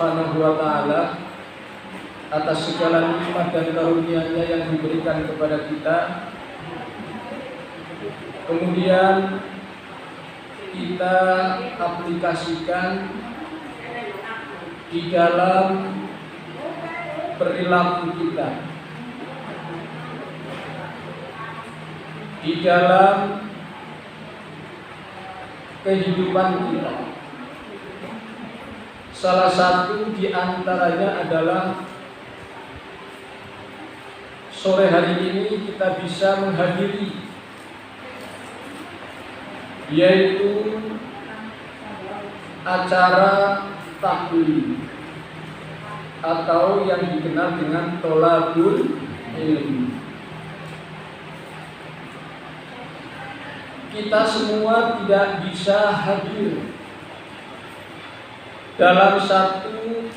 Subhanahu wa Ta'ala atas segala nikmat dan karunia-Nya yang diberikan kepada kita. Kemudian kita aplikasikan di dalam perilaku kita, di dalam kehidupan kita. Salah satu di antaranya adalah sore hari ini kita bisa menghadiri, yaitu acara taklim atau yang dikenal dengan tolabul ilmi. Kita semua tidak bisa hadir dalam satu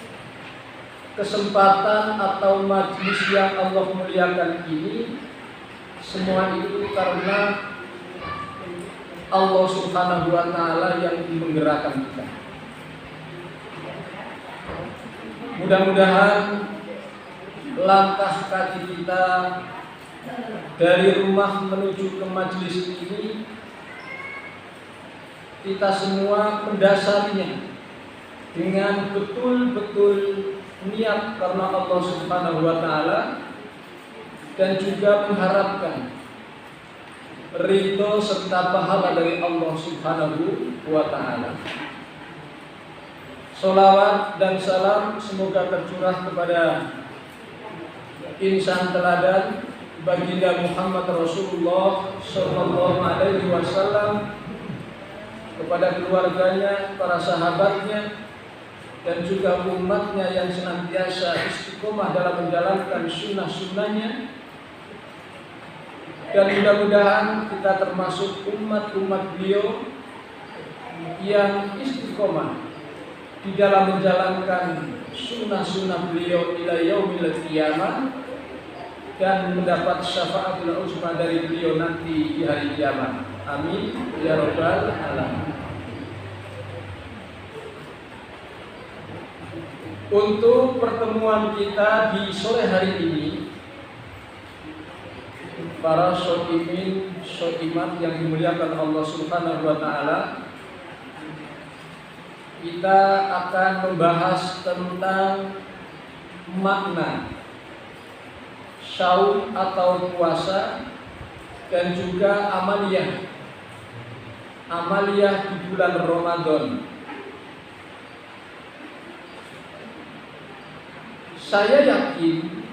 kesempatan atau majlis yang Allah muliakan ini. Semua itu karena Allah Subhanahu wa Ta'ala yang menggerakkan kita. Mudah-mudahan langkah kaki kita dari rumah menuju ke majlis ini, kita semua mendasarinya dengan betul-betul niat karena Allah Subhanahu wa Ta'ala, dan juga mengharapkan ridho serta pahala dari Allah Subhanahu wa Ta'ala. Sholawat dan salam semoga tercurah kepada insan teladan baginda Muhammad Rasulullah Sallallahu Alaihi Wasallam, kepada keluarganya, para sahabatnya, dan juga umatnya yang senantiasa istiqomah dalam menjalankan sunnah-sunnahnya. Dan mudah-mudahan kita termasuk umat-umat beliau yang istiqomah di dalam menjalankan sunnah-sunnah beliau ila yaumil qiyamah, dan mendapat syafaatul uzma dari beliau nanti di hari kiamat. Amin ya rabbal alamin. Untuk pertemuan kita di sore hari ini, para shoimin, shoimat yang dimuliakan Allah Subhanahu wa Ta'ala, kita akan membahas tentang makna saum atau puasa, dan juga amaliyah di bulan Ramadan. Saya yakin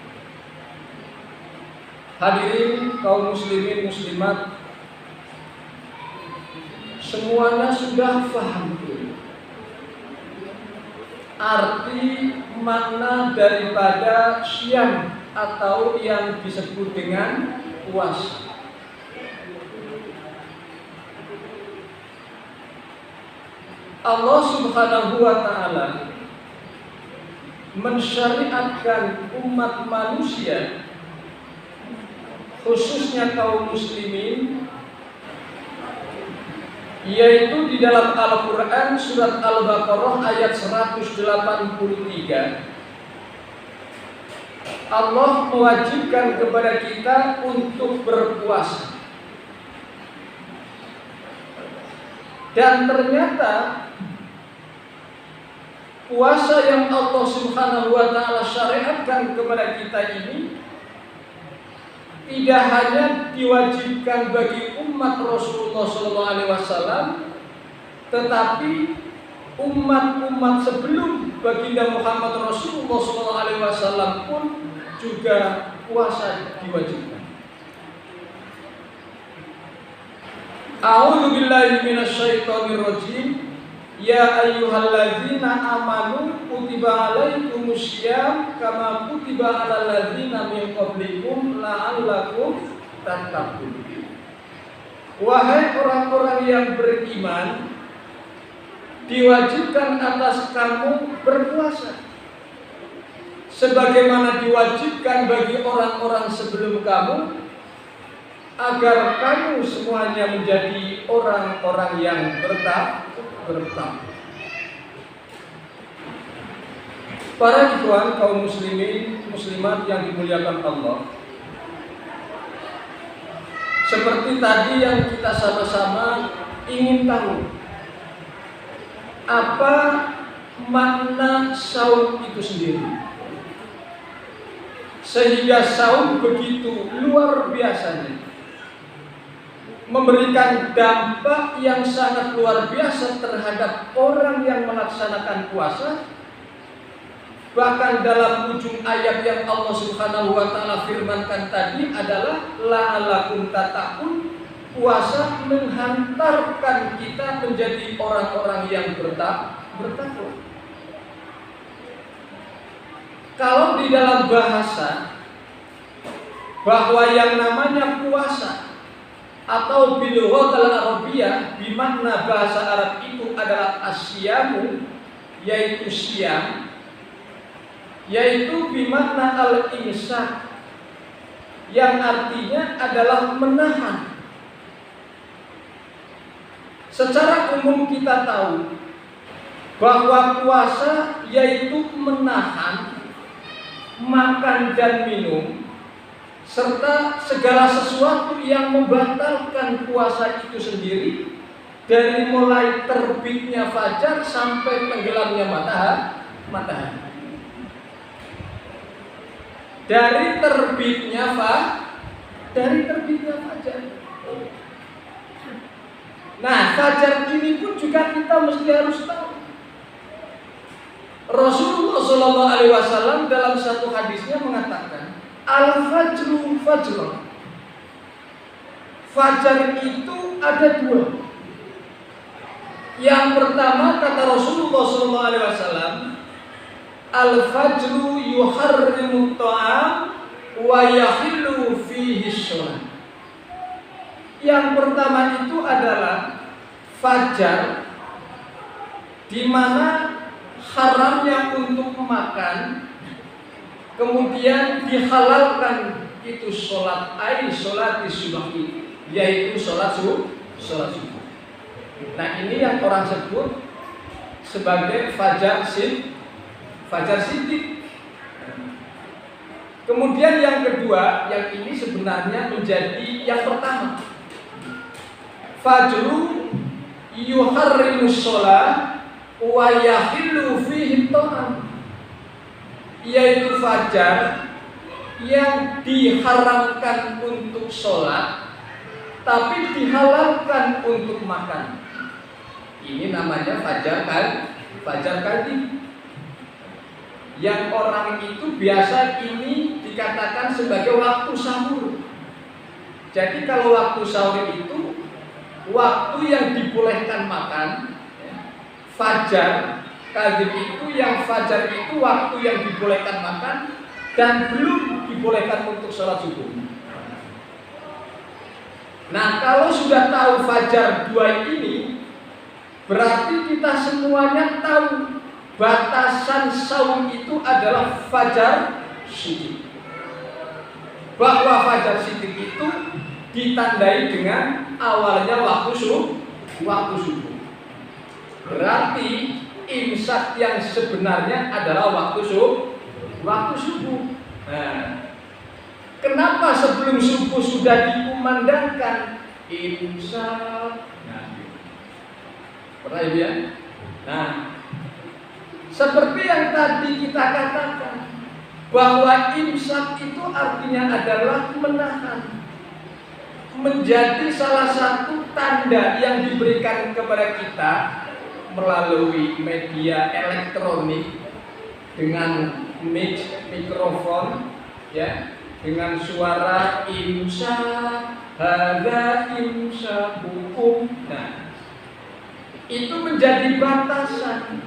hadirin kaum muslimin muslimat semuanya sudah paham arti makna daripada syam atau yang disebut dengan puasa. Allah Subhanahu wa Ta'ala mensyariatkan umat manusia, khususnya kaum muslimin, yaitu di dalam Al-Quran surat Al-Baqarah ayat 183. Allah mewajibkan kepada kita untuk berpuasa. Dan ternyata puasa yang Allah Subhanahu wa Ta'ala syariatkan kepada kita ini tidak hanya diwajibkan bagi umat Rasulullah SAW, tetapi umat-umat sebelum baginda Muhammad Rasulullah SAW pun juga puasa diwajibkan. A'udzu billahi minasyaitonir rajim. Ya ayyuhalladzina amanu kutiba alaikumussyam kama kutiba alal ladzina min qablikum la'allakum tattaqun. Wahai orang-orang yang beriman, diwajibkan atas kamu berpuasa sebagaimana diwajibkan bagi orang-orang sebelum kamu, agar kamu semuanya menjadi orang-orang yang bertakwa. Para ikhwan kaum muslimin muslimat yang dimuliakan Allah, seperti tadi yang kita sama-sama ingin tahu, apa makna saum itu sendiri, sehingga saum begitu luar biasanya, memberikan dampak yang sangat luar biasa terhadap orang yang melaksanakan puasa. Bahkan dalam ujung ayat yang Allah Subhanahu wa taala firmankan tadi adalah la'alakum tattaqun, puasa menghantarkan kita menjadi orang-orang yang bertakwa. Kalau di dalam bahasa bahwa yang namanya puasa atau bilughatil arabiyyah, di makna bahasa Arab itu adalah asyamu, yaitu siam, yaitu bimakna al-imsak, yang artinya adalah menahan. Secara umum kita tahu bahwa puasa yaitu menahan makan dan minum serta segala sesuatu yang membatalkan puasa itu sendiri, dari mulai terbitnya fajar sampai tenggelamnya matahari. Dari terbitnya fajar. Nah, fajar ini pun juga kita mesti harus tahu. Rasulullah SAW dalam satu hadisnya mengatakan, al-fajru fajrun. Fajar itu ada dua. Yang pertama kata Rasulullah SAW, al-fajru yuharrimu ta'am wa yahillu fihi sholat. Yang pertama itu adalah fajar, di mana haramnya untuk makan, kemudian dihalalkan itu sholat sholat subuhi, yaitu sholat subuh. Nah, ini yang orang sebut sebagai fajar siddiq. Kemudian yang kedua, yang ini sebenarnya menjadi yang pertama, fajru yuharrimu sholat wa yahillu fihi ta'am, yaitu fajar yang diharamkan untuk sholat tapi dihalalkan untuk makan. Ini namanya fajar kadhib. Yang orang itu biasa ini dikatakan sebagai waktu sahur. Jadi kalau waktu sahur itu waktu yang dibolehkan makan, fajar kadhib itu, yang fajar itu waktu yang dibolehkan makan dan belum dibolehkan untuk sholat subuh. Nah, kalau sudah tahu fajar dua ini, berarti kita semuanya tahu batasan saum itu adalah fajar siddiq. Bahwa fajar siddiq itu ditandai dengan awalnya waktu subuh. Berarti imsak yang sebenarnya adalah waktu subuh. Nah, kenapa sebelum subuh sudah dikumandangkan imsak? Pernah ya? Nah, seperti yang tadi kita katakan, bahwa imsak itu artinya adalah menahan, menjadi salah satu tanda yang diberikan kepada kita melalui media elektronik dengan mikrofon, ya, dengan suara imsak, hadza imsak hukum. Nah, itu menjadi batasan,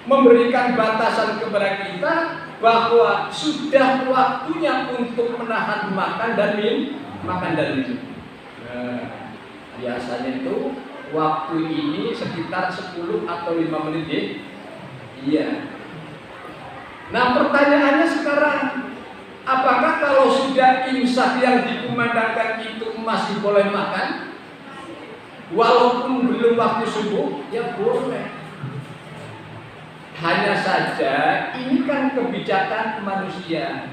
memberikan batasan kepada kita bahwa sudah waktunya untuk menahan makan dan minum. Nah, biasanya itu waktu ini sekitar 10 atau 5 menit ya. Iya. Nah, pertanyaannya sekarang, apakah kalau sudah imsak yang dikumandangkan itu masih boleh makan? Walaupun belum waktu subuh, ya boleh. Hanya saja ini kan kebijakan manusia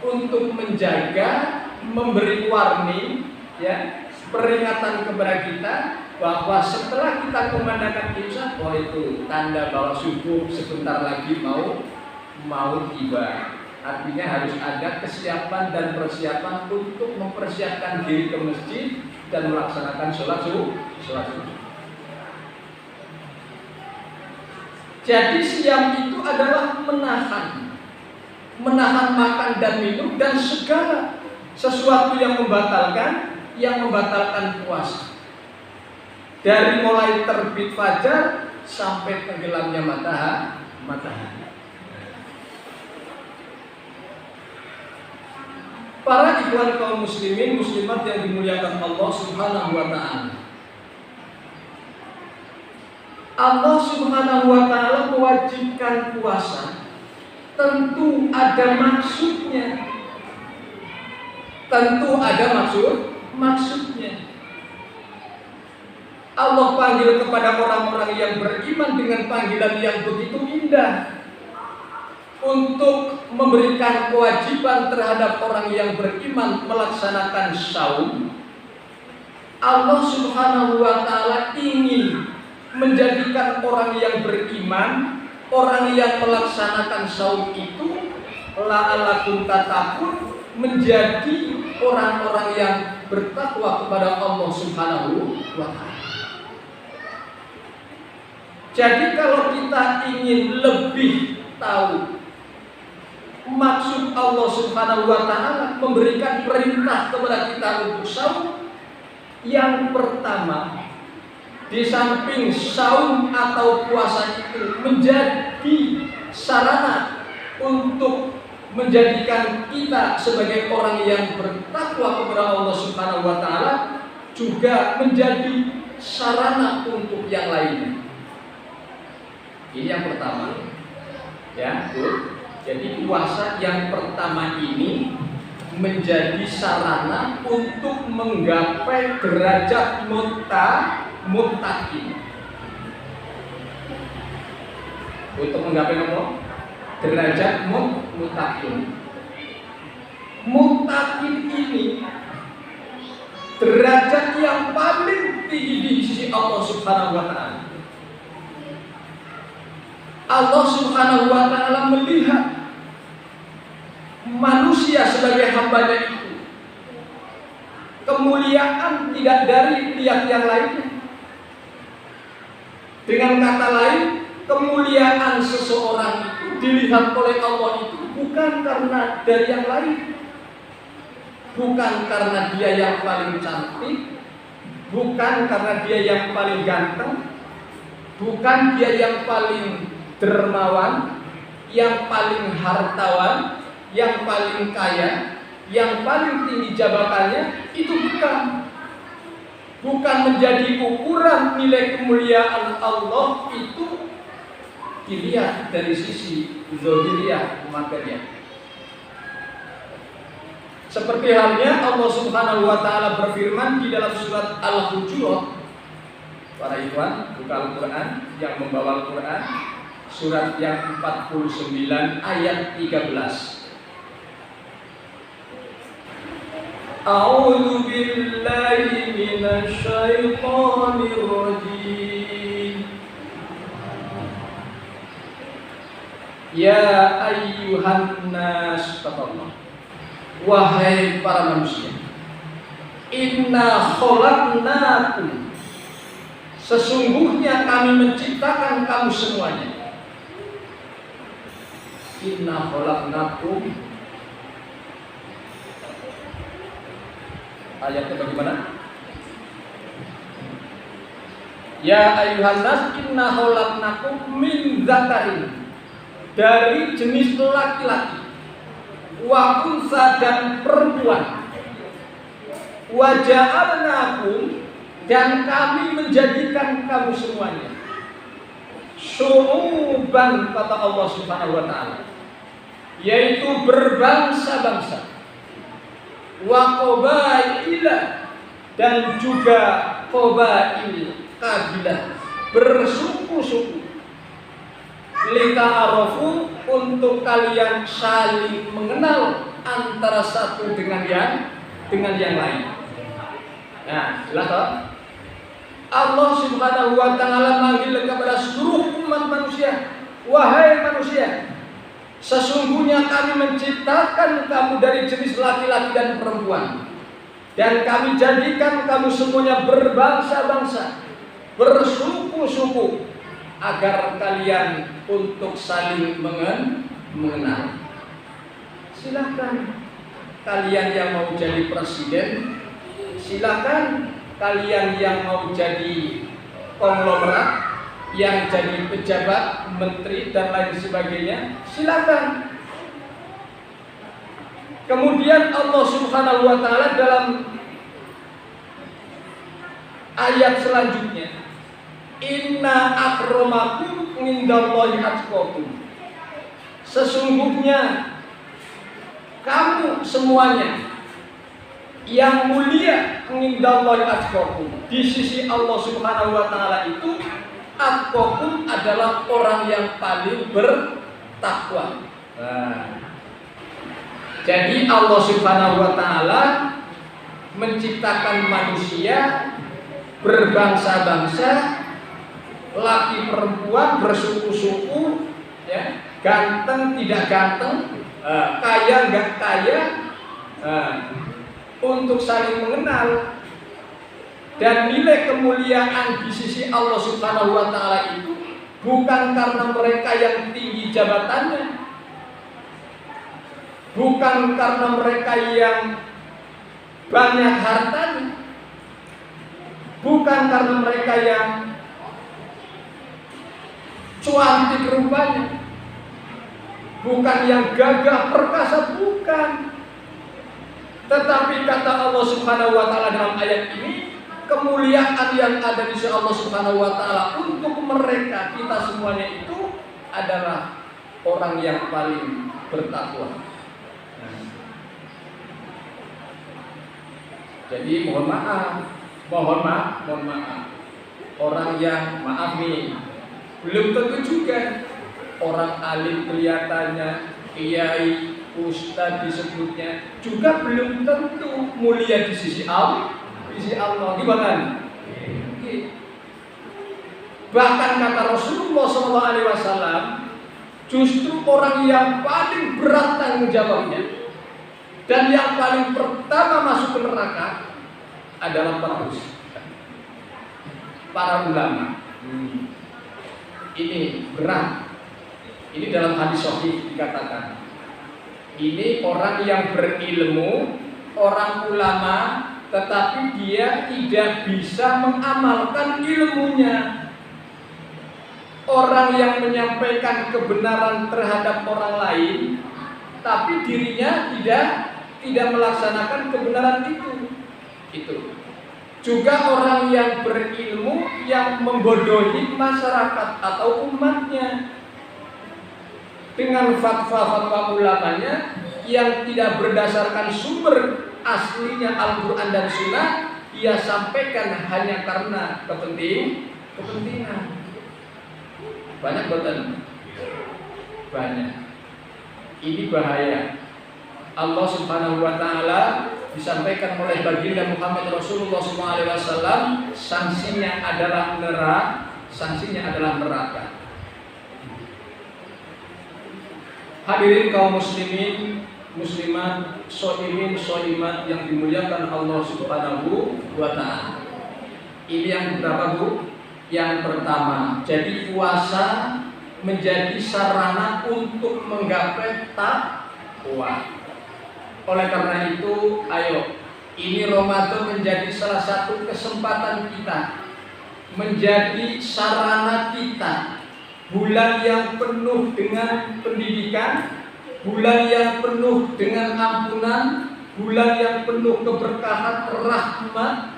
untuk menjaga, memberi warning, ya, peringatan kepada kita bahwa setelah kita kumandangkan imsak, oh itu tanda bahwa subuh sebentar lagi mau tiba. Artinya harus ada kesiapan dan persiapan untuk mempersiapkan diri ke masjid dan melaksanakan sholat subuh. Jadi siam itu adalah menahan makan dan minum dan segala sesuatu yang membatalkan puasa. Dari mulai terbit fajar sampai tenggelamnya matahari. Para ikhwan kaum muslimin muslimat yang dimuliakan Allah Subhanahu wa taala. Allah Subhanahu wa taala mewajibkan puasa. Tentu ada maksudnya. Allah panggil kepada orang-orang yang beriman dengan panggilan yang begitu indah untuk memberikan kewajiban terhadap orang yang beriman melaksanakan saum. Allah Subhanahu wa taala ingin menjadikan orang yang beriman, orang yang melaksanakan saum itu la'allakum tattaqun, menjadi orang-orang yang bertakwa kepada Allah Subhanahu wa taala. Jadi kalau kita ingin lebih tahu maksud Allah Subhanahu wa taala memberikan perintah kepada kita untuk saum, yang pertama, di samping saum atau puasa itu menjadi sarana untuk menjadikan kita sebagai orang yang bertakwa kepada Allah Subhanahu wa taala, juga menjadi sarana untuk yang lainnya. Ini yang pertama. Ya, jadi puasa yang pertama ini menjadi sarana untuk menggapai derajat muttaqin. Untuk menggapai apa? Derajat muttaqin. Muttaqin ini derajat yang paling tinggi di sisi Allah Subhanahu wa taala. Allah Subhanahu wa taala melihat manusia sebagai hambanya itu, kemuliaan tidak dari lihat yang lainnya. Dengan kata lain, kemuliaan seseorang itu dilihat oleh Allah itu bukan karena dari yang lain, bukan karena dia yang paling cantik, bukan karena dia yang paling ganteng, bukan dia yang paling dermawan, yang paling hartawan, yang paling kaya, yang paling tinggi jabatannya. Itu bukan menjadi ukuran nilai kemuliaan Allah itu dilihat dari sisi zahiriyah material. Seperti halnya Allah Subhanahu wa taala berfirman di dalam surat Al-Hujurat. Para ikhwan, buka Al-Quran, yang membawa Al-Quran, surat yang 49 ayat 13. A'udzu billahi minasy syaithanir rajim. Ya ayyuhan nas, wahai para manusia, inna khalaqnakum, sesungguhnya kami menciptakan kamu semuanya. Inna khalaqnakum, ayatnya bagaimana? Ya ayyuhan nas, inna khalaqnakum min dzakarin, dari jenis laki-laki, wa unsa, dan perempuan, wa ja'alnakum, dan kami menjadikan kamu semuanya syu'uban, kata Allah Subhanahu wa taala, yaitu berbangsa-bangsa, wa qabaila, dan juga qabail, kabilah, bersuku-suku. lita'arofu, untuk kalian saling mengenal antara satu dengan yang lain. Nah, jelas toh? Allah Subhanahu wa taala manggil kepada seluruh umat manusia, wahai manusia, sesungguhnya kami menciptakan kamu dari jenis laki-laki dan perempuan, dan kami jadikan kamu semuanya berbangsa-bangsa, bersuku-suku, agar kalian untuk saling mengenal. Silakan kalian yang mau jadi presiden, silakan kalian yang mau jadi konglomerat, yang jadi pejabat, menteri dan lain sebagainya, silakan. Kemudian Allah Subhanahu wa taala dalam ayat selanjutnya, inna akramakum indallahi atqakum, sesungguhnya kamu semuanya yang mulia indallahi atqakum, di sisi Allah Subhanahu wa taala itu atqakum adalah orang yang paling bertakwa. Jadi Allah Subhanahu wa taala menciptakan manusia berbangsa-bangsa, laki perempuan, bersuku-suku, ya, ganteng tidak ganteng, kaya nggak kaya, untuk saling mengenal. Dan nilai kemuliaan di sisi Allah Subhanahu wa taala itu bukan karena mereka yang tinggi jabatannya, bukan karena mereka yang banyak hartanya, bukan karena mereka yang cantik rupanya, bukan yang gagah perkasa, bukan. Tetapi kata Allah Subhanahu wa taala dalam ayat ini, kemuliaan yang ada di sisi Allah Subhanahu wa taala untuk mereka, kita semuanya itu adalah orang yang paling bertakwa. Jadi mohon maaf. Orang yang maaf nih, belum tentu juga orang alim kelihatannya, kiai, ustadz disebutnya, juga belum tentu mulia di sisi Allah. Gimana? Bahkan kata Rasulullah SAW, justru orang yang paling berat tanggung jawabnya dan yang paling pertama masuk ke neraka adalah para ulama. Ini berat. Ini dalam hadis sahih dikatakan. Ini orang yang berilmu, orang ulama, tetapi dia tidak bisa mengamalkan ilmunya. Orang yang menyampaikan kebenaran terhadap orang lain, tapi dirinya tidak melaksanakan kebenaran itu. Juga orang yang berilmu yang membodohi masyarakat atau umatnya dengan fatwa-fatwa ulamanya yang tidak berdasarkan sumber aslinya Al-Quran dan Sunnah, ia sampaikan hanya karena kepentingan. Banyak betul. Banyak. Ini bahaya. Allah Subhanahu wa taala disampaikan oleh baginda Muhammad Rasulullah SAW, sanksinya adalah neraka. Hadirin kaum muslimin, muslimat, sholimin, sholimat yang dimuliakan Allah Subhanahu wa taala. Ini yang berapa, Bu? Yang pertama, jadi puasa menjadi sarana untuk menggapai takwa. Oleh karena itu, ayo, ini Ramadan menjadi salah satu kesempatan kita, menjadi sarana kita, bulan yang penuh dengan pendidikan, bulan yang penuh dengan ampunan, bulan yang penuh keberkahan, rahmat,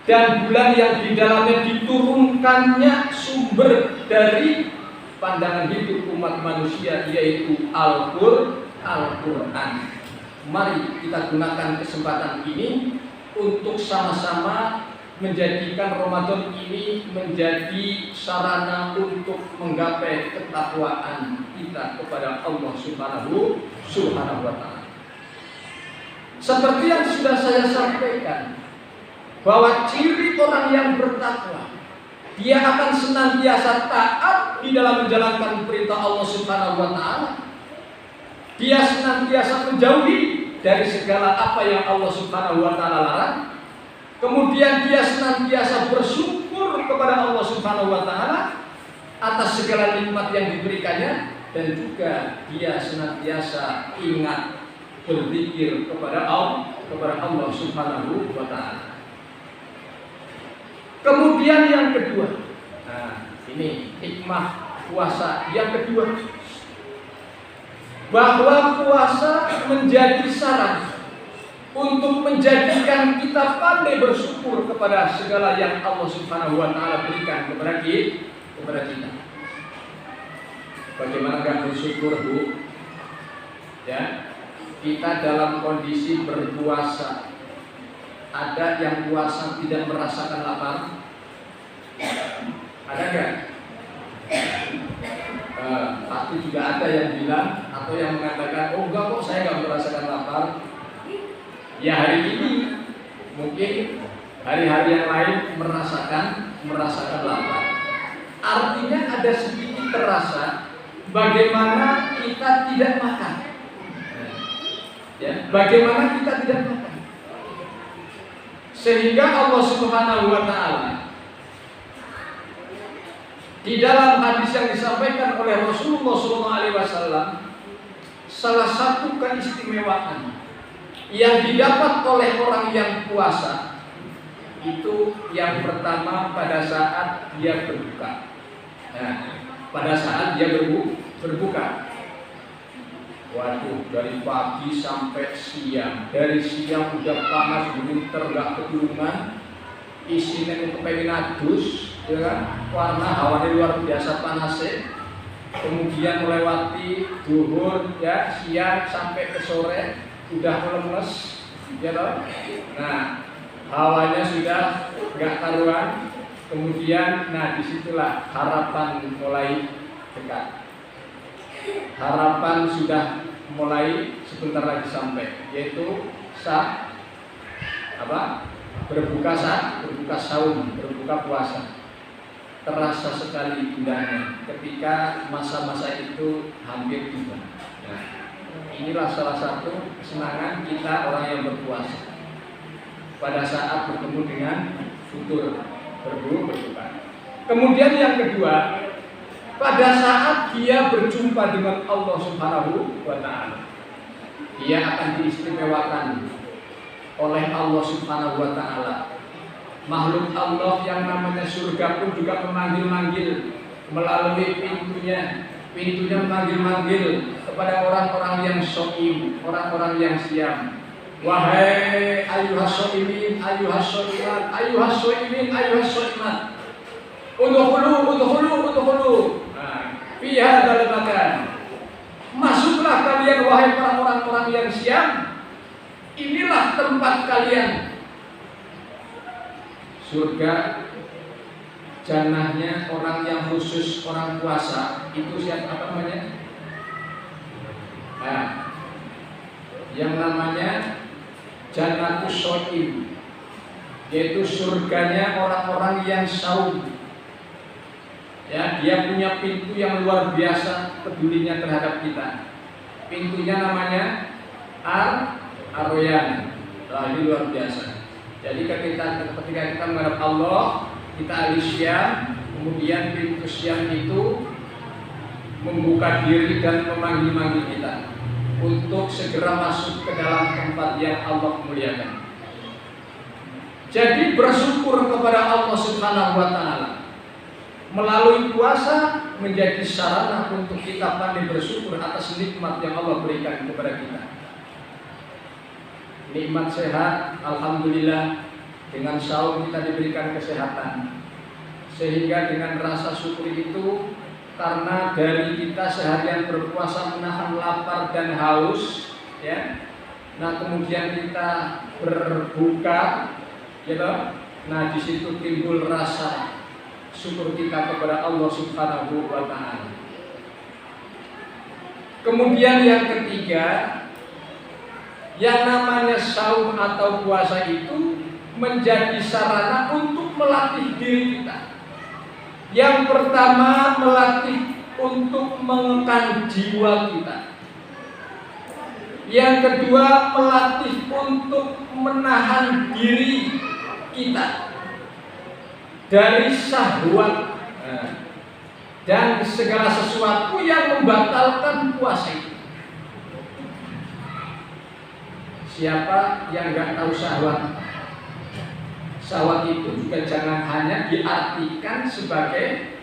dan bulan yang di dalamnya diturunkannya sumber dari pandangan hidup umat manusia, yaitu Al-Quran. Mari kita gunakan kesempatan ini untuk sama-sama menjadikan Ramadan ini menjadi sarana untuk menggapai ketakwaan kita kepada Allah Subhanahu wa Ta'ala. Seperti yang sudah saya sampaikan, bahwa ciri orang yang bertakwa, dia akan senantiasa taat di dalam menjalankan perintah Allah Subhanahu wa Ta'ala. Dia senantiasa menjauhi dari segala apa yang Allah Subhanahu wa Ta'ala larang. Kemudian dia senantiasa bersyukur kepada Allah Subhanahu wa Ta'ala atas segala nikmat yang diberikannya, dan juga dia senantiasa ingat berzikir kepada Allah Subhanahu wa Ta'ala. Kemudian yang kedua, nah ini hikmah puasa yang kedua, bahwa puasa menjadi syarat untuk menjadikan kita pandai bersyukur kepada segala yang Allah Subhanahu wa Ta'ala berikan kepada kita. Bagaimana gak bersyukur, Bu? Ya, kita dalam kondisi berpuasa, ada yang puasa tidak merasakan lapar? Ada nggak? Pasti juga ada yang bilang atau yang mengatakan, oh enggak kok, saya nggak merasakan lapar. Ya hari ini, mungkin hari-hari yang lain merasakan lapar. Artinya ada sedikit terasa bagaimana kita tidak makan. Ya, bagaimana kita tidak makan. Sehingga Allah Subhanahu wa Ta'ala di dalam hadis yang disampaikan oleh Rasulullah SAW, salah satu keistimewaan yang didapat oleh orang yang puasa itu yang pertama pada saat dia berbuka. Nah, pada saat dia berbuka, waduh, dari pagi sampai siang, dari siang udah panas, winter gak ketulungan, isinya itu pengen adus, ya kan? Warna hawanya luar biasa panasnya. Kemudian melewati duhur, ya, siang sampai ke sore udah lemes, ya toh? Nah, hawanya sudah nggak karuan. Kemudian, nah disitulah harapan mulai dekat. Harapan sudah mulai sebentar lagi sampai, yaitu saat berbuka saum, berbuka puasa. Terasa sekali indahnya ketika masa-masa itu hampir tiba. Nah, inilah salah satu kesenangan kita orang yang berpuasa pada saat bertemu dengan futur berbuka. Kemudian yang kedua, pada saat dia berjumpa dengan Allah Subhanahu wa Ta'ala, dia akan diistimewakan oleh Allah Subhanahu wa Ta'ala. Makhluk Allah yang namanya surga pun juga memanggil-manggil melalui pintunya memanggil-manggil kepada orang-orang yang shaim, orang-orang yang siam. Wahai ayyuhas shaimin, ayyuhas shaimat, ayyuhas shaimin, ayyuhas shaimat, udkhulu fi hadzal makan. Masuklah kalian wahai para orang-orang yang siam, inilah tempat kalian. Surga, jannahnya orang yang khusus, orang puasa, itu siapa namanya? Nah, yang namanya Jannatus Shaim, yaitu surganya orang-orang yang saum. Ya, dia punya pintu yang luar biasa pedulinya terhadap kita. Pintunya namanya Ar-Rayyan. Nah, ini luar biasa. Jadi ketika kita menghadap Allah, kita alisyam, kemudian pintu syam itu membuka diri dan memanggil-manggil kita untuk segera masuk ke dalam tempat yang Allah muliakan. Jadi bersyukur kepada Allah Subhanahu wa Ta'ala melalui puasa menjadi sarana untuk kita pandai bersyukur atas nikmat yang Allah berikan kepada kita. Nikmat sehat, alhamdulillah, dengan saum kita diberikan kesehatan. Sehingga dengan rasa syukur itu, karena dari kita seharian berpuasa menahan lapar dan haus, ya. Nah, kemudian kita berbuka, gitu. Nah, di situ timbul rasa syukur kita kepada Allah Subhanahu wa Ta'ala. Kemudian yang ketiga, yang namanya saum atau puasa itu menjadi sarana untuk melatih diri kita. Yang pertama, melatih untuk mengekang jiwa kita. Yang kedua, melatih untuk menahan diri kita dari syahwat dan segala sesuatu yang membatalkan puasa itu. Siapa yang nggak tahu syahwat? Syahwat itu juga jangan hanya diartikan sebagai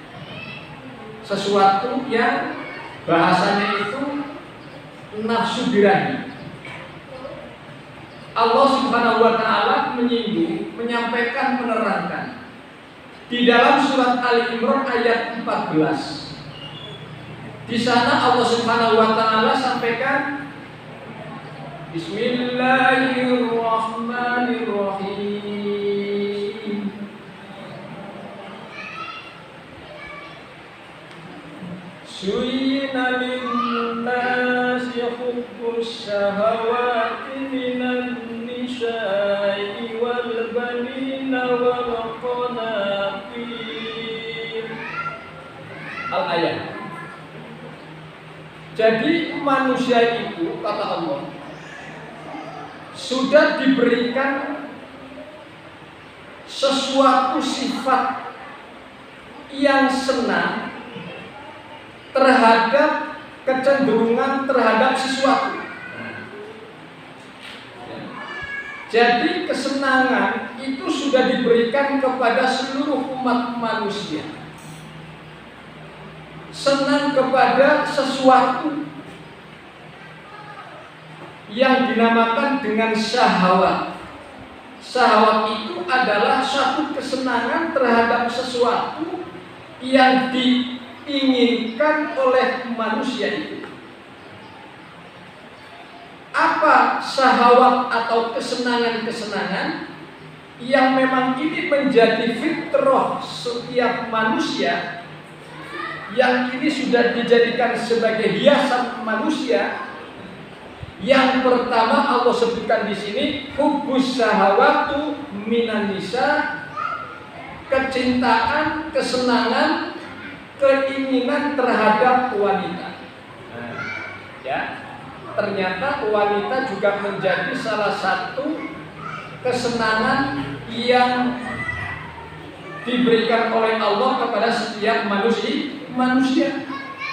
sesuatu yang bahasanya itu nafsu birahi. Allah Subhanahu wa Ta'ala menyinggung, menyampaikan, menerangkan di dalam surat Ali Imran ayat 14. Di sana Allah Subhanahu wa Ta'ala sampaikan, Bismillahirrahmanirrahim. Suyyina lin-nasi hubbus syahawati minan nisa'i wal banina wal qanatir. Al-ayat. Jadi manusia itu, kata Allah, sudah diberikan sesuatu sifat yang senang terhadap kecenderungan terhadap sesuatu. Jadi kesenangan itu sudah diberikan kepada seluruh umat manusia. Senang kepada sesuatu yang dinamakan dengan syahwat. Syahwat itu adalah suatu kesenangan terhadap sesuatu yang diinginkan oleh manusia itu. Apa syahwat atau kesenangan-kesenangan yang memang ini menjadi fitrah setiap manusia, yang ini sudah dijadikan sebagai hiasan manusia. Yang pertama Allah sebutkan di sini, hubbus syahawatu minan nisa, kecintaan, kesenangan, keinginan terhadap wanita. Ya, ternyata wanita juga menjadi salah satu kesenangan yang diberikan oleh Allah kepada setiap manusia,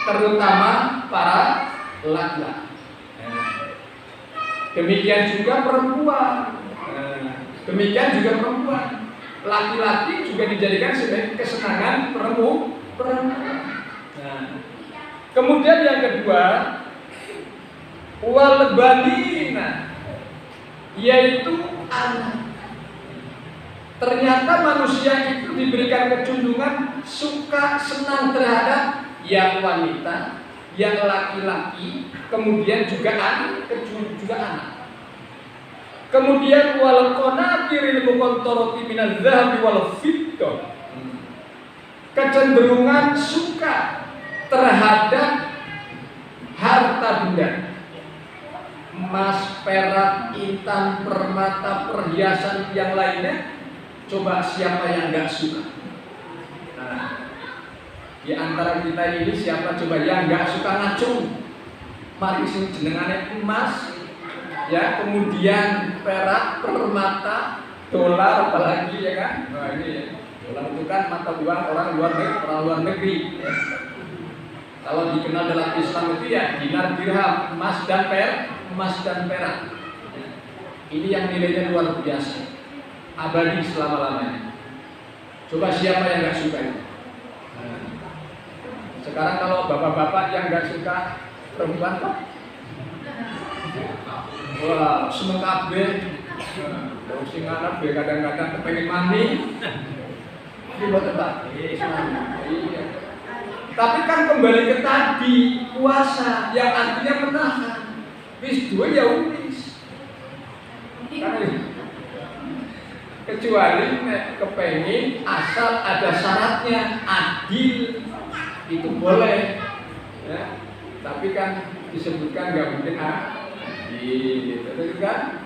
terutama para laki-laki. Demikian juga perempuan. Laki-laki juga dijadikan sebagai kesenangan perempuan. Kemudian yang kedua, wal banina, yaitu anak. Ternyata manusia itu diberikan kecondongan suka senang terhadap yang wanita, yang laki-laki, kemudian juga anak. Kemudian wal qanatiril muqantarati minadz dzahabi wal fiddah, kecenderungan suka terhadap harta benda, emas, perak, intan, permata, perhiasan yang lainnya. Coba siapa yang nggak suka? Nah, di antara kita ini siapa coba yang nggak suka ngacung? Mari sing jenengane emas, ya, kemudian perak, permata, dolar, apalagi ya kan? Nah ini ya, dolar itu kan mata uang orang luar negeri. Ya. Kalau dikenal dalam Islam itu ya dinar, dirham, emas dan perak. Ini yang nilainya luar biasa, abadi selama-lamanya. Coba siapa yang nggak suka itu? Nah, sekarang kalau bapak-bapak yang nggak suka perempuan kok, wah seneng kabeh. Wong sing anak kadang-kadang kepengen mandi. Iki mboten Pak. Iya. Tapi kan kembali ke tadi, puasa yang artinya menahan. Wis duwe ya wis. Kecuali kepengin asal ada syaratnya adil itu boleh ya. Tapi kan disebutkan nggak mungkin adil gitu kan.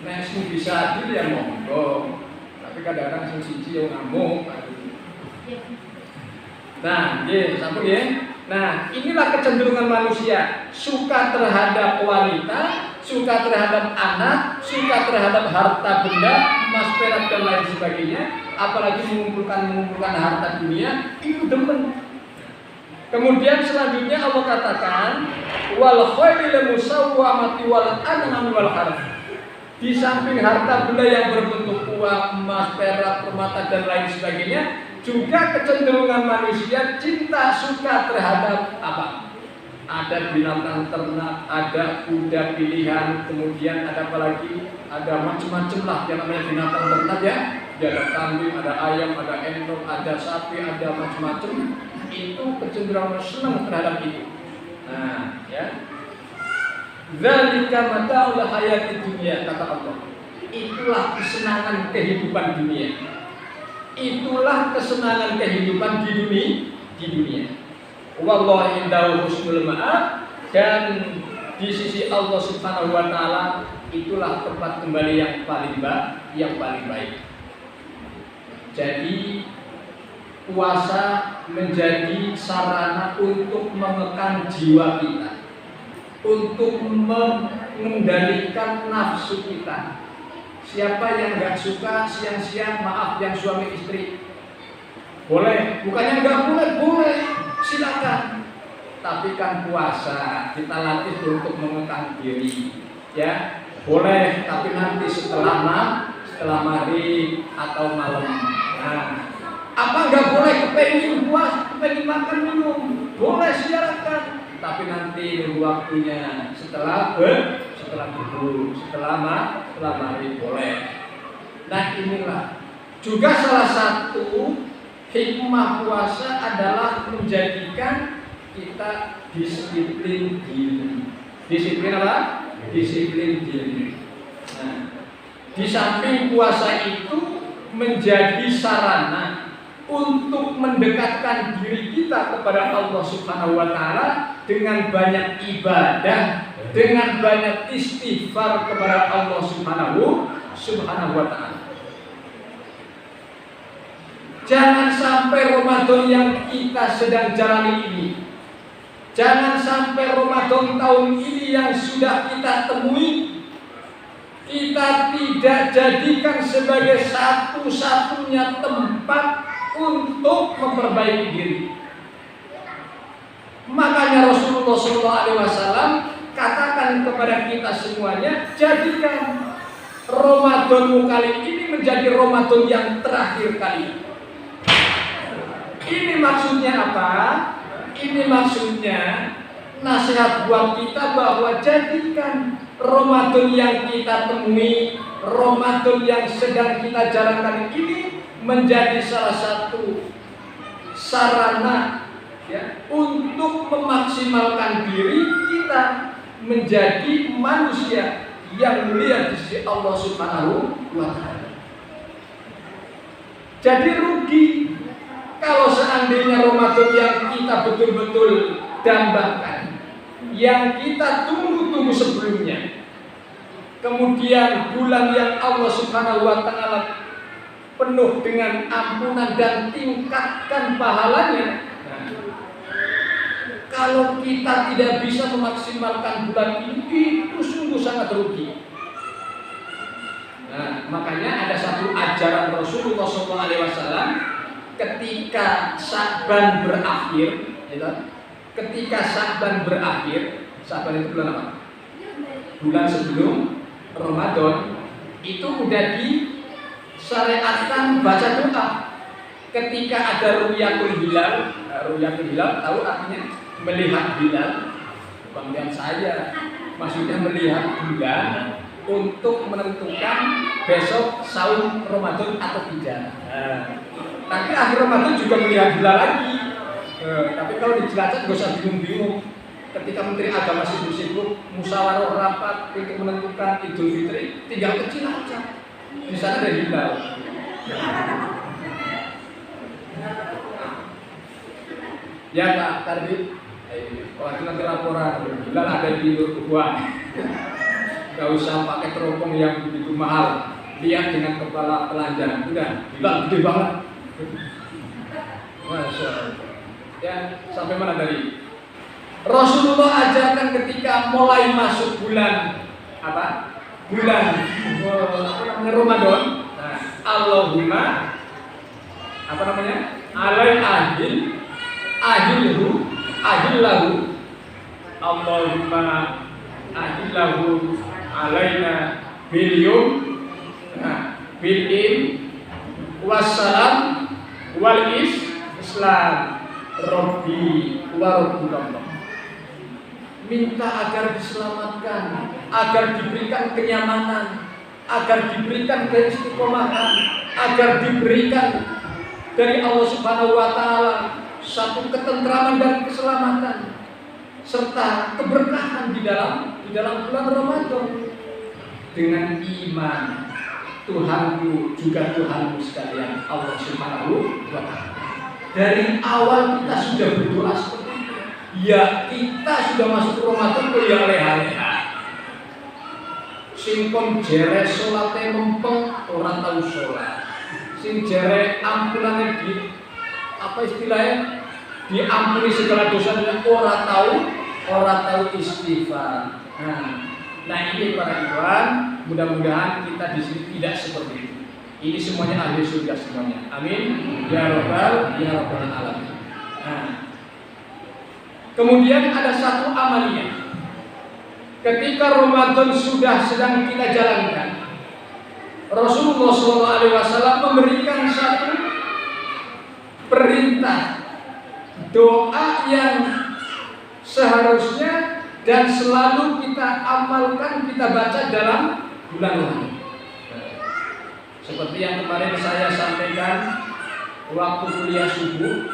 Nah, bisa adil ya monggo. Tapi kadang-kadang sing siji yang ngamuk. Nah, sampun ya. Nah, inilah kecenderungan manusia, suka terhadap wanita, suka terhadap anak, suka terhadap harta benda, emas perak dan lain sebagainya, apalagi mengumpulkan harta dunia, itu demen. Kemudian selanjutnya Allah katakan, wal khailil musawwamati wal an'ami wal harth. Di samping harta benda yang berbentuk uang, emas, perak, permata dan lain sebagainya, juga kecenderungan manusia cinta suka terhadap apa? Ada binatang ternak, ada kuda pilihan, kemudian ada apa lagi? Ada macam-macam lah yang namanya binatang ternak ya. Ada kambing, ada ayam, ada entok, ada sapi, ada macam-macam. Itu kecenderungan senang terhadap itu. Nah, ya. Zalika mata'ul hayatid dunya, kata Allah. Itulah kesenangan kehidupan dunia. Itulah kesenangan kehidupan di dunia. Wallahu indahu husnul ma'ab, dan di sisi Allah Subhanahu wa taala itulah tempat kembali yang paling baik. Jadi puasa menjadi sarana untuk mengekang jiwa kita, untuk mengendalikan nafsu kita. Siapa yang nggak suka siang-siang, maaf yang suami istri, boleh. Bukannya nggak boleh, silakan. Tapi kan puasa kita latih untuk mengekang diri, ya boleh. Tapi nanti setelah maghrib atau malam. Nah, apa nggak boleh kepengen puas, kepengen makan minum, boleh silakan. Tapi nanti waktunya setelah duhur, setelah maghrib boleh. Nah, inilah juga salah satu hikmah puasa adalah menjadikan kita disiplin diri. Disiplin apa? Disiplin diri. Nah, di samping puasa itu menjadi sarana untuk mendekatkan diri kita kepada Allah Subhanahu wa taala dengan banyak ibadah, dengan banyak istighfar kepada Allah Subhanahu wa taala. Jangan sampai Ramadan yang kita sedang jalani ini, jangan sampai Ramadan tahun ini yang sudah kita temui, kita tidak jadikan sebagai satu-satunya tempat untuk memperbaiki diri. Makanya Rasulullah SAW katakan kepada kita semuanya, jadikan Ramadanmu kali ini menjadi Ramadan yang terakhir kali. Ini maksudnya apa? Ini maksudnya nasihat buat kita bahwa jadikan Ramadan yang kita temui, Ramadan yang sedang kita jalankan ini menjadi salah satu sarana ya, untuk memaksimalkan diri kita menjadi manusia yang mulia di sisi Allah Subhanahu wa taala. Jadi rugi kalau seandainya Ramadan yang kita betul-betul dambakan, yang kita tunggu-tunggu sebelumnya, kemudian bulan yang Allah Subhanahu wa taala penuh dengan ampunan dan tingkatkan pahalanya. Nah, kalau kita tidak bisa memaksimalkan bulan ini, itu sungguh sangat rugi. Nah, makanya ada satu ajaran Rasulullah SAW ketika Sya'ban berakhir, ketika Sya'ban berakhir, Sya'ban itu bulan apa? Bulan sebelum Ramadan, itu udah disyariatkan baca doa. Ketika ada ru'yatul hilal, ru'yatul hilal tahu artinya melihat hilal, bukan saya, maksudnya melihat bulan untuk menentukan besok saum Ramadan atau tidak. Tapi akhir Ramadan juga melihat hilal lagi. Tapi kalau di Cilacap gak usah bingung-bingung. Ketika Menteri Agama sibuk-sibuk musyawarah rapat untuk menentukan Idul Fitri, tinggal ke Cilacap. Di sana ada hilal. Ya Kak Kardi, waktu nanti laporan, bilang ada di gua. Gak usah pakai teropong yang begitu mahal. Lihat dengan kepala telanjang, udah, bilang gede banget. Masya Allah. Ya, sampai mana tadi? Rasulullah ajarkan ketika mulai masuk bulan apa? Bulan Ramadan. Nah, Allahumma apa namanya? Alai ahillahu Allahumma ahillahu alaina bil wassalam wal islam Rabbi wa Rabbukallah. Minta agar diselamatkan, agar diberikan kenyamanan, agar diberikan keistiqomahan, agar diberikan dari Allah Subhanahu wa taala satu ketentraman dan keselamatan serta keberkahan di dalam bulan Ramadan. Dengan iman Tuhanku juga Tuhanmu sekalian, Allah Subhanahu wa taala. Dari awal kita sudah berdoa seperti itu. Ya, kita sudah masuk Ramadan kok ya leha-leha. Sing kon jere salate mempeng ora tau salat. Sing jere ampunane di apa istilahnya? Diampuni segala dosanya ora tahu istighfar. Nah ini para ikhwan, mudah-mudahan kita di sini tidak seperti itu. Ini semuanya ahli surga semuanya. Amin. Ya Rabbal alamin. Kemudian ada satu amalia. Ketika Ramadan sudah sedang kita jalankan, Rasulullah SAW memberikan satu perintah doa yang seharusnya dan selalu kita amalkan, kita baca dalam bulan Ramadan. Seperti yang kemarin saya sampaikan waktu kuliah subuh,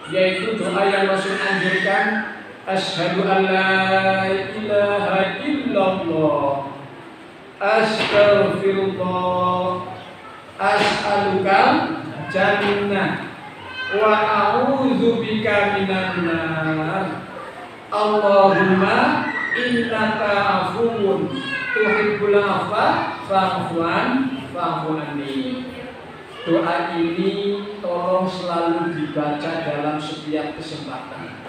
yaitu doa yang Rasul anjurkan, asyhadu an la ilaha illallah, astaghfirullah, as'aluka jannah wa a'udzubika minan nar, Allahumma innaka afuwun tuhibbul afwa fa'fu anni. Doa ini tolong selalu dibaca dalam setiap kesempatan.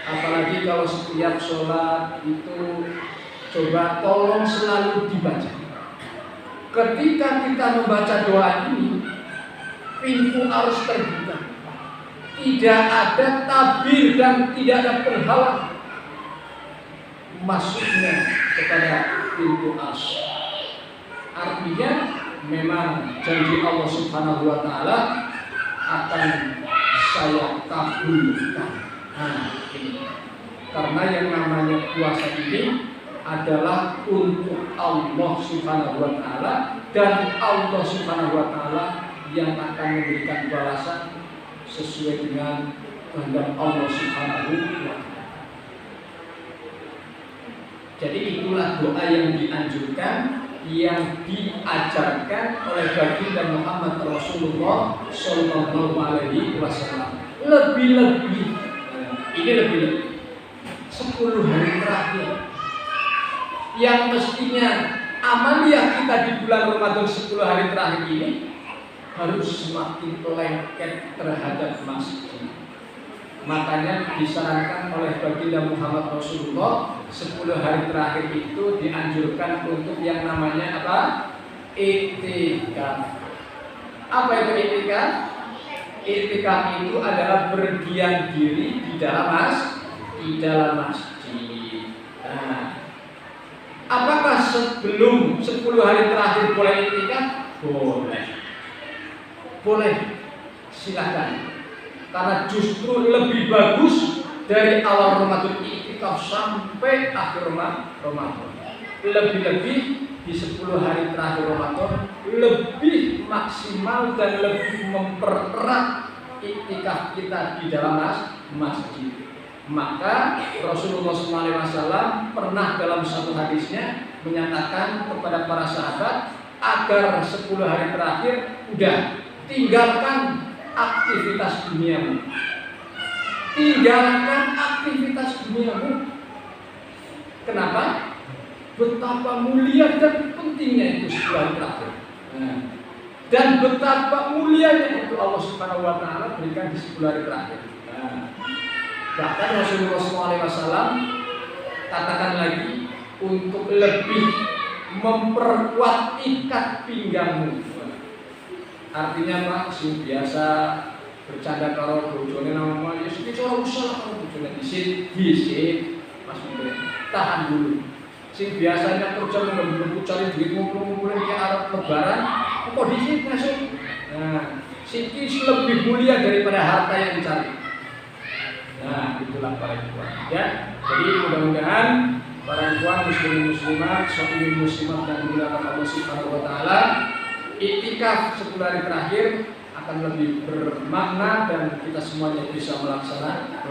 Apalagi kalau setiap sholat itu coba tolong selalu dibaca. Ketika kita membaca doa ini, pintu harus terbuka. Tidak ada tabir dan tidak ada penghalang masuknya kepada pintu ars. Artinya memang janji Allah Subhanahu wa taala akan saya kabulkan. Ini. Karena yang namanya puasa ini adalah untuk Allah Subhanahu wa taala, dan Allah Subhanahu wa taala yang akan memberikan balasan sesuai dengan kehendak Allah Subhanahu wa taala. Jadi itulah doa yang dianjurkan, yang diajarkan oleh baginda Muhammad Rasulullah Sallallahu Alaihi Wasallam. Lebih-lebih, ini lebih-lebih 10 hari terakhir yang mestinya amaliyah kita di bulan Ramadan 10 hari terakhir ini harus semakin lengket terhadap masjid. Makanya disarankan oleh baginda Muhammad Rasulullah 10 hari terakhir itu dianjurkan untuk yang namanya apa? I'tikaf. Apa itu i'tikaf? I'tikaf itu adalah berdiam diri di dalam masjid. Nah, apakah sebelum 10 hari terakhir boleh i'tikaf? Boleh. Silakan. Karena justru lebih bagus dari awal Ramadan i'tikaf sampai akhir Ramadan. Lebih-lebih di 10 hari terakhir Ramadan lebih maksimal dan lebih mempererat i'tikaf kita di dalam masjid. Maka Rasulullah SAW pernah dalam satu hadisnya menyatakan kepada para sahabat, agar 10 hari terakhir udah tinggalkan aktivitas duniamu. Tinggalkan aktivitas duniamu. Kenapa? Betapa mulia dan pentingnya itu 10 hari terakhir. Dan betapa mulianya itu Allah Subhanahu wa taala berikan di 10 hari terakhir. Bahkan Rasulullah SAW katakan lagi untuk lebih memperkuat ikat pinggangmu. Artinya Pak, sing biasa bercanda kalau bojone nama ya sing ora usah kalau bojone disit Mas Menteri. Tahan dulu. Sing biasanya kerja menggembur cari duit ngumpul-ngumpulin ke Arab lebaran, kok disit masuk. Nah, siki lebih mulia daripada harta yang dicari. Nah, itulah para ikhwan ya. Jadi mudah-mudahan para ikhwan muslimin muslimat, sholihun muslimat dan dimuliakan Allah Subhanahu wa taala, iktikaf 10 hari terakhir akan lebih bermakna dan kita semuanya bisa melaksanakan.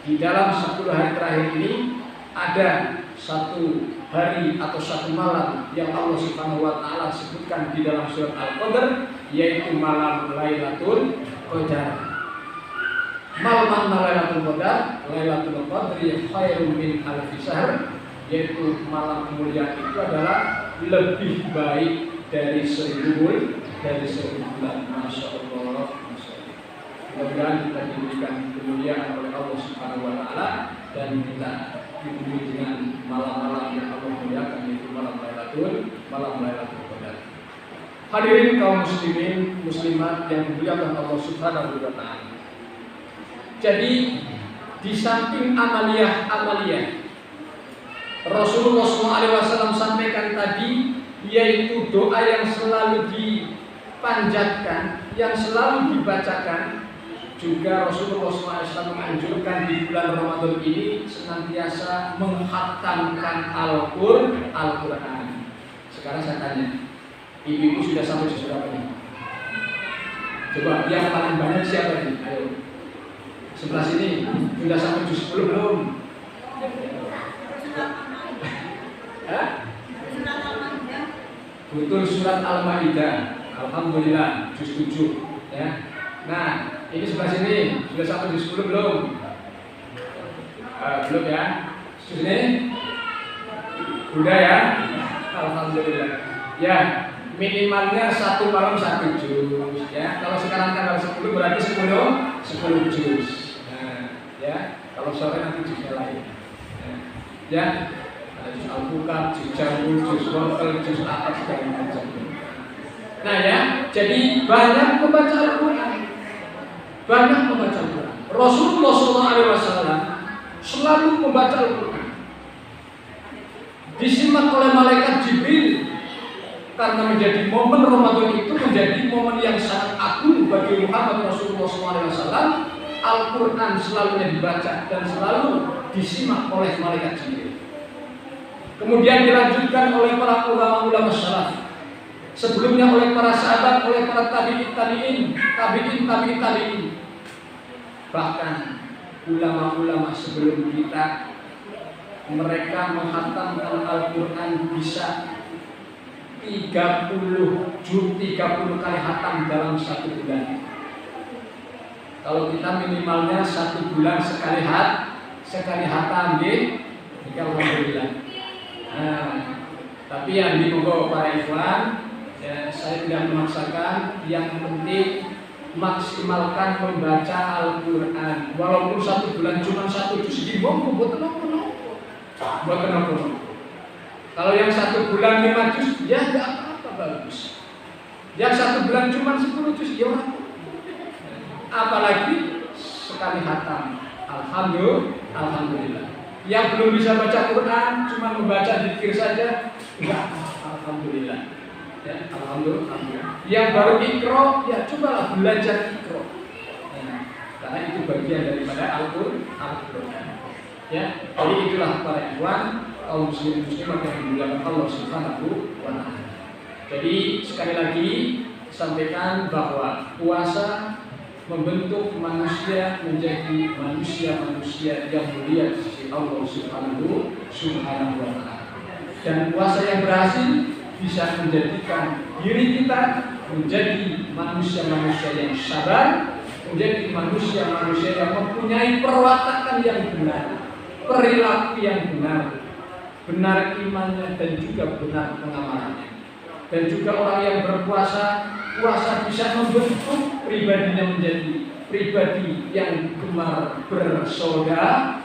Di dalam 10 hari terakhir ini ada satu hari atau satu malam yang Allah Subhanahu wa taala sebutkan di dalam surat Al-Qadr, yaitu malam Lailatul Qadar. Malam Lailatul Qadar, Lailatul Qadri khairun min alfi syahr, yaitu malam kemuliaan itu adalah lebih baik dari 1000 bulan. Masya Allah. Mudah-mudahan kita diberikan kemuliaan oleh Allah Subhanahu wa taala dan kita dipenuhi dengan malam-malam yang Allah muliakan, yaitu malam Lailatul Qadar. Hadirin kaum muslimin muslimat yang dimuliakan Allah Subhanahu wa taala. Jadi di samping amaliyah Rasulullah SAW sampaikan tadi, yaitu doa yang selalu dipanjatkan, yang selalu dibacakan. Juga Rasulullah SAW menganjurkan di bulan Ramadan ini senantiasa menghatamkan Al-Quran. Sekarang saya tanya, ibu-ibu sudah sampai juz berapa nih? Coba yang paling banyak siapa nih? Ayo, sebelah sini sudah sampai juz 10 belum? Betul, surat Al-Maidah. Alhamdulillah juz 7 ya. Nah, ini sebelah sini sudah sampai juz 10 belum? Belum ya. Juz ini udah ya. Alhamdulillah. Ya, minimalnya satu malam 1 juz ya. Kalau sekarang tanggal 10 berarti 10 juz. Nah, ya. Kalau sore nanti juznya lain. Ya. Ada juz Al-Buka, juz Jamul, juz Wortel, juz apa segala macam. Nah ya, jadi banyak membaca Al-Quran. Rasulullah SAW selalu membaca Al-Quran. Disimak oleh malaikat Jibril karena menjadi momen Ramadan itu menjadi momen yang sangat agung bagi Muhammad Rasulullah SAW. Al-Quran selalu dibaca dan selalu disimak oleh malaikat Jibril. Kemudian dilanjutkan oleh para ulama-ulama salaf. Sebelumnya oleh para sahabat, oleh para tabi'in. Bahkan ulama-ulama sebelum kita, mereka menghatamkan Al-Quran bisa 30 kali hatam dalam 1 bulan. Kalau kita minimalnya 1 bulan sekali hatam, alhamdulillah. Nah, tapi yang dimonggo para ikhwan, ya, saya tidak memaksakan, yang penting maksimalkan membaca Al-Quran. Walaupun 1 bulan cuma 1 juz, dimonggo buat nopo. Kalau yang 1 bulan 5 juz, ya enggak apa-apa, bagus. Yang 1 bulan cuma 10 juz, ya apalagi sekali hatam. Alhamdulillah. Yang belum bisa baca Quran, cuma membaca zikir saja, enggak, alhamdulillah. Ya, alhamdulillah. Yang baru Iqra, ya cobalah belajar Iqra. Karena itu bagian daripada Al-Quran. Ya, jadi itulah para ikhwan, kaum muslimin muslimat yang dimuliakan Allah Subhanahu wa taala. Jadi sekali lagi sampaikan bahwa puasa membentuk manusia menjadi manusia yang mulia di sisi Allah Subhanahu wa taala. Dan puasa yang berhasil bisa menjadikan diri kita menjadi manusia-manusia yang sabar, menjadi manusia-manusia yang mempunyai perwatakan yang benar, perilaku yang benar, benar imannya dan juga benar pengamalannya. Dan juga orang yang berpuasa, puasa bisa membentuk pribadinya menjadi pribadi yang gemar bersedekah,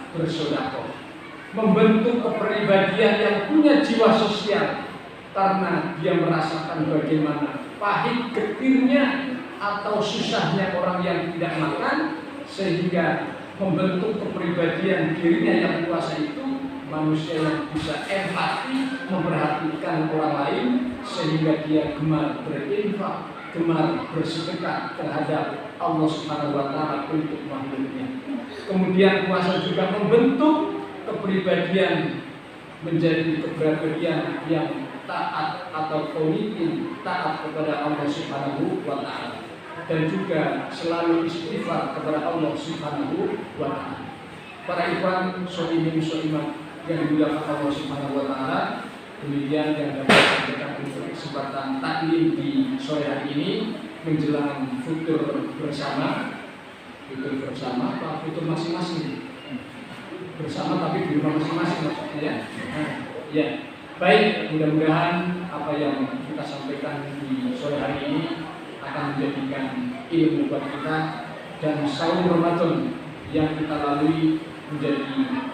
membentuk kepribadian yang punya jiwa sosial karena dia merasakan bagaimana pahit getirnya atau susahnya orang yang tidak makan, sehingga membentuk kepribadian dirinya yang puasa itu manusia yang bisa empati, memperhatikan orang lain, sehingga dia gemar berinfak, gemar bersedekah terhadap Allah Subhanahu wa Ta'ala untuk makhluknya. Kemudian puasa juga membentuk kepribadian menjadi kepribadian yang taat atau komitin taat kepada Allah Subhanahu wa Ta'ala, dan juga selalu istighfar kepada Allah Subhanahu wa Ta'ala. Para ikhwan sholimin sholimat yang dimuliakan Allah Subhanahu wa Ta'ala, demikian yang dapat kita untuk kesempatan taklim di sore hari ini menjelang futur bersama, Pak, futur masing-masing bersama tapi di rumah masing-masing maksudnya ya. Ya, baik, mudah-mudahan apa yang kita sampaikan di sore hari ini akan menjadikan ilmu buat kita, dan sahur Ramadan yang kita lalui menjadi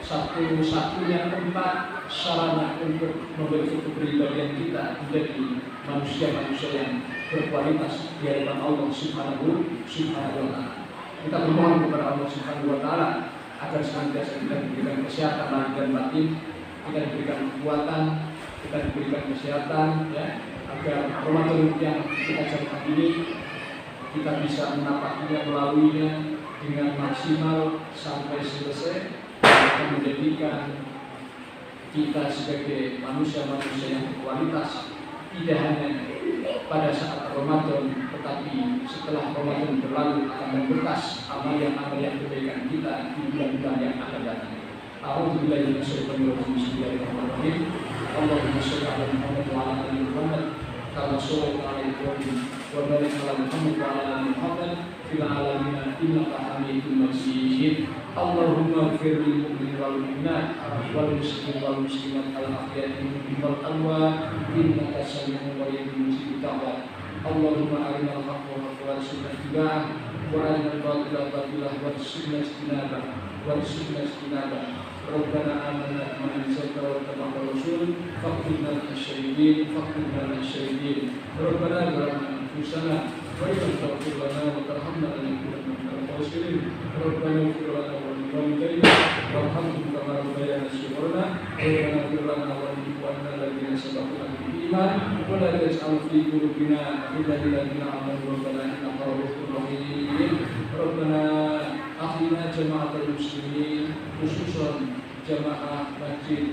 satu-satunya tempat sarana untuk membentuk kepribadian kita menjadi manusia-manusia yang berkualitas di hadapan Allah Subhanahu wa Ta'ala. Kita bermohon kepada Allah Subhanahu wa Ta'ala agar senantiasa kita diberikan kesehatan lahir dan batin, kita diberikan kekuatan, kita diberikan kesehatan, ya, agar Ramadan yang kita jalankan ini kita bisa menapakinya, melaluinya dengan maksimal sampai selesai, akan menjadikan kita sebagai manusia-manusia yang berkualitas, tidak hanya pada saat Ramadan, tetapi setelah Ramadan berlalu akan membekas amal yang kebaikan kita di bulan-bulan yang akan datang. A'udzubillahi minasyaitonir rajim. Bismillahirrahmanirrahim. Allahumma shalli ala Muhammad wa ala ali Muhammad kama shallaita ala Ibrahim wa barik ala Muhammad wa ala ali Muhammad fil alamin innaka Hamidum Majid. Allahumma ighfir lil mu'minin wal mu'minat wal muslimin wal muslimat al ahya'i minhum wal amwat innaka sami'un qaribun mujibud da'wat. Allahumma arinal haqqa haqqan warzuqna ittiba'ah wa arinal batila batilan warzuqna ijtinabah warzuqna ijtinabah. Rabbana amanna bima anzalta wa tabi'na rasul faghfirna lisyahidin Rabbana zalamna anfusana wa in taghfir lana wa tarhamna lanakunanna minal khasirin. Rabbana ighfir lana wa liwalidayna warhamhum kama rabbayana shighara. Rabbana ighfir lana wa li ikhwanina alladziina sabaquna bil iman wa la taj'al fi qulubina ghillan lil ladzina amanu rabbana innaka ra'ufur rahim. Rabbana akhina jama'atal muslimin, khususan jamaah masjid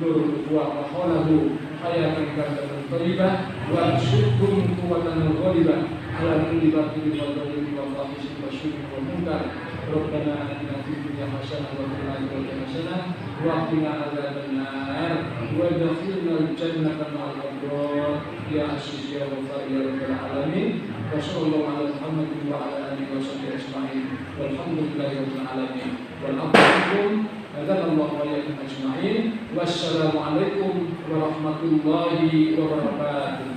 Nurul Ukhuwah wa hawlahu hayatan katsatan thayyibah wa syukum quwwatan ghalibah ala kulli batilin wa dhalin wa fahishin wa syukur wa munkar. Rabbana atina fid dunya hasanah wa fil akhirati hasanah wa qina adzabannar wa adkhilna al-jannata ma'al abrar ya aziz ya ghafar ya rabbal alamin. Wa sallallahu ala Muhammadin wa ala alihi wa sahbihi ajma'in walhamdulillahi rabbil alamin wal afwu Alhamdulillah wa yakum ajma'in. Wassalamualaikum warahmatullahi wabarakatuh.